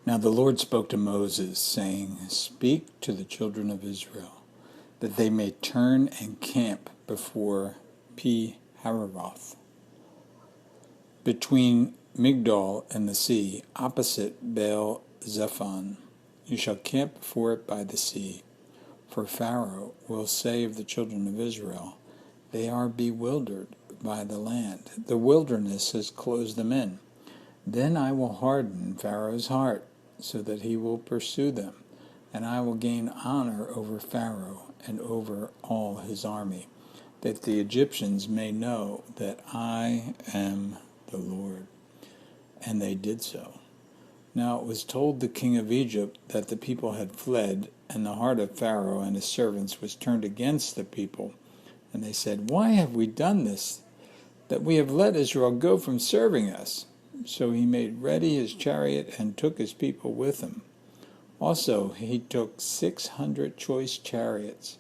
Now the Lord spoke to Moses, saying, Speak to the children of Israel, that they may turn and camp before Pi-hahiroth, between Migdol and the sea, opposite Baal-zephon. You shall camp before it by the sea. For Pharaoh will say of the children of Israel, They are bewildered by the land. The wilderness has closed them in. Then I will harden Pharaoh's heart, so that he will pursue them, and I will gain honor over Pharaoh and over all his army, that the Egyptians may know that I am the Lord. And they did so. Now it was told the king of Egypt that the people had fled, and the heart of Pharaoh and his servants was turned against the people. And they said, Why have we done this, that we have let Israel go from serving us? So he made ready his chariot and took his people with him. Also he took 600 choice chariots,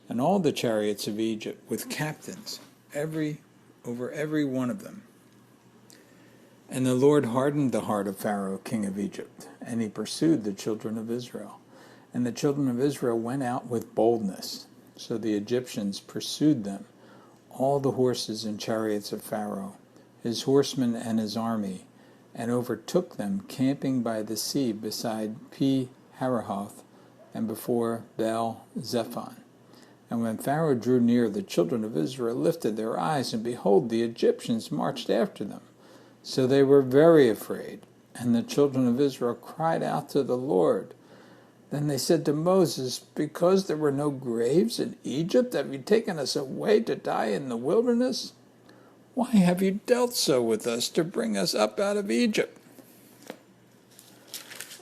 and all the chariots of Egypt, with captains, over every one of them. And the Lord hardened the heart of Pharaoh, king of Egypt, and he pursued the children of Israel. And the children of Israel went out with boldness. So the Egyptians pursued them, all the horses and chariots of Pharaoh, his horsemen and his army, and overtook them camping by the sea beside Pi-hahiroth and before Baal-zephon. And when Pharaoh drew near, the children of Israel lifted their eyes, and behold, the Egyptians marched after them. So they were very afraid, and the children of Israel cried out to the Lord. Then they said to Moses, Because there were no graves in Egypt, have you taken us away to die in the wilderness? Why have you dealt so with us to bring us up out of Egypt?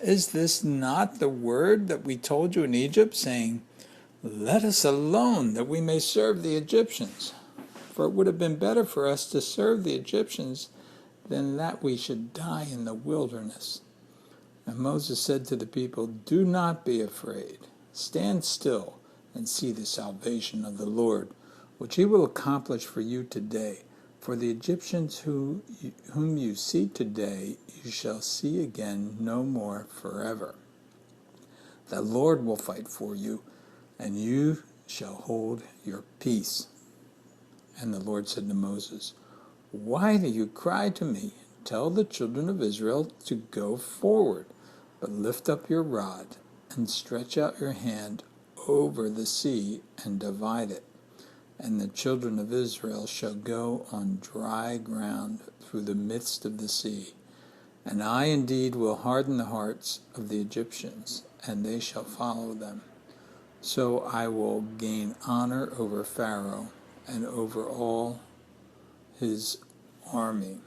Is this not the word that we told you in Egypt, saying, Let us alone, that we may serve the Egyptians? For it would have been better for us to serve the Egyptians than that we should die in the wilderness. And Moses said to the people, Do not be afraid. Stand still and see the salvation of the Lord, which he will accomplish for you today. For the Egyptians whom you see today, you shall see again no more forever. The Lord will fight for you, and you shall hold your peace. And the Lord said to Moses, Why do you cry to me? Tell the children of Israel to go forward, but lift up your rod and stretch out your hand over the sea and divide it. And the children of Israel shall go on dry ground through the midst of the sea. And I indeed will harden the hearts of the Egyptians, and they shall follow them. So I will gain honor over Pharaoh and over all his army,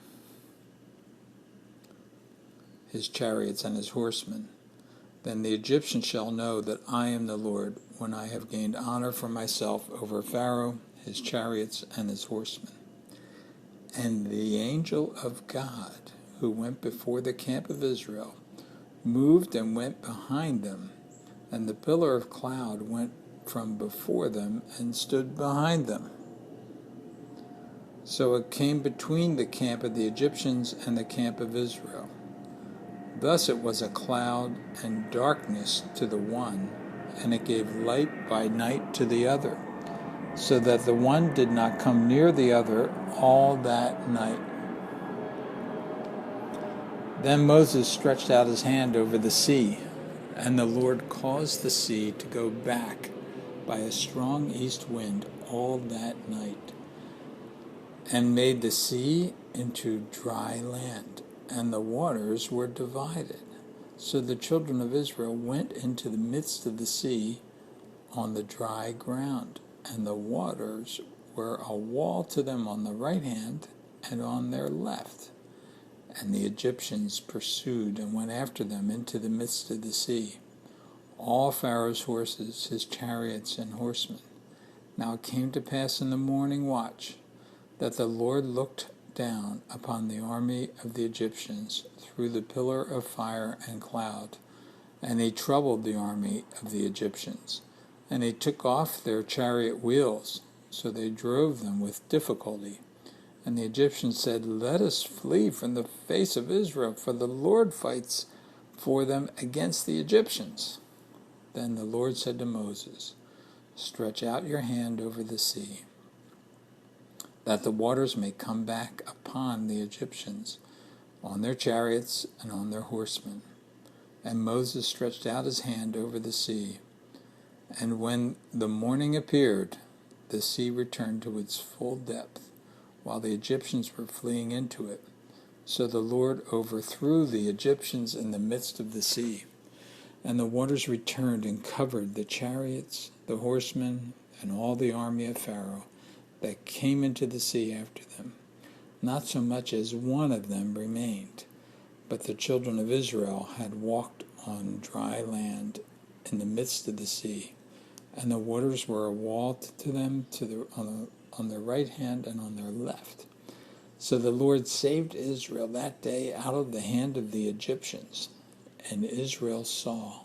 his chariots and his horsemen. Then the Egyptians shall know that I am the Lord, when I have gained honor for myself over Pharaoh, his chariots, and his horsemen. And the angel of God, who went before the camp of Israel, moved and went behind them, and the pillar of cloud went from before them and stood behind them. So it came between the camp of the Egyptians and the camp of Israel. Thus it was a cloud and darkness to the one, and it gave light by night to the other, so that the one did not come near the other all that night. Then Moses stretched out his hand over the sea, and the Lord caused the sea to go back by a strong east wind all that night, and made the sea into dry land, and the waters were divided. So the children of Israel went into the midst of the sea on the dry ground, and the waters were a wall to them on the right hand and on their left. And the Egyptians pursued and went after them into the midst of the sea, all Pharaoh's horses, his chariots, and horsemen. Now it came to pass in the morning watch that the Lord looked down upon the army of the Egyptians through the pillar of fire and cloud, and he troubled the army of the Egyptians. And he took off their chariot wheels, so they drove them with difficulty. And the Egyptians said, Let us flee from the face of Israel, for the Lord fights for them against the Egyptians. Then the Lord said to Moses, "Stretch out your hand over the sea, that the waters may come back upon the Egyptians, on their chariots and on their horsemen." And Moses stretched out his hand over the sea, and when the morning appeared, the sea returned to its full depth, while the Egyptians were fleeing into it. So the Lord overthrew the Egyptians in the midst of the sea, and the waters returned and covered the chariots, the horsemen, and all the army of Pharaoh that came into the sea after them. Not so much as one of them remained. But the children of Israel had walked on dry land in the midst of the sea, and the waters were a wall to them on their right hand and on their left. So the Lord saved Israel that day out of the hand of the Egyptians, and Israel saw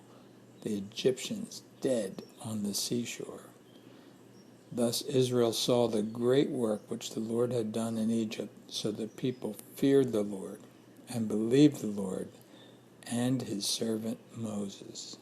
the Egyptians dead on the seashore. Thus Israel saw the great work which the Lord had done in Egypt, so the people feared the Lord and believed the Lord and his servant Moses.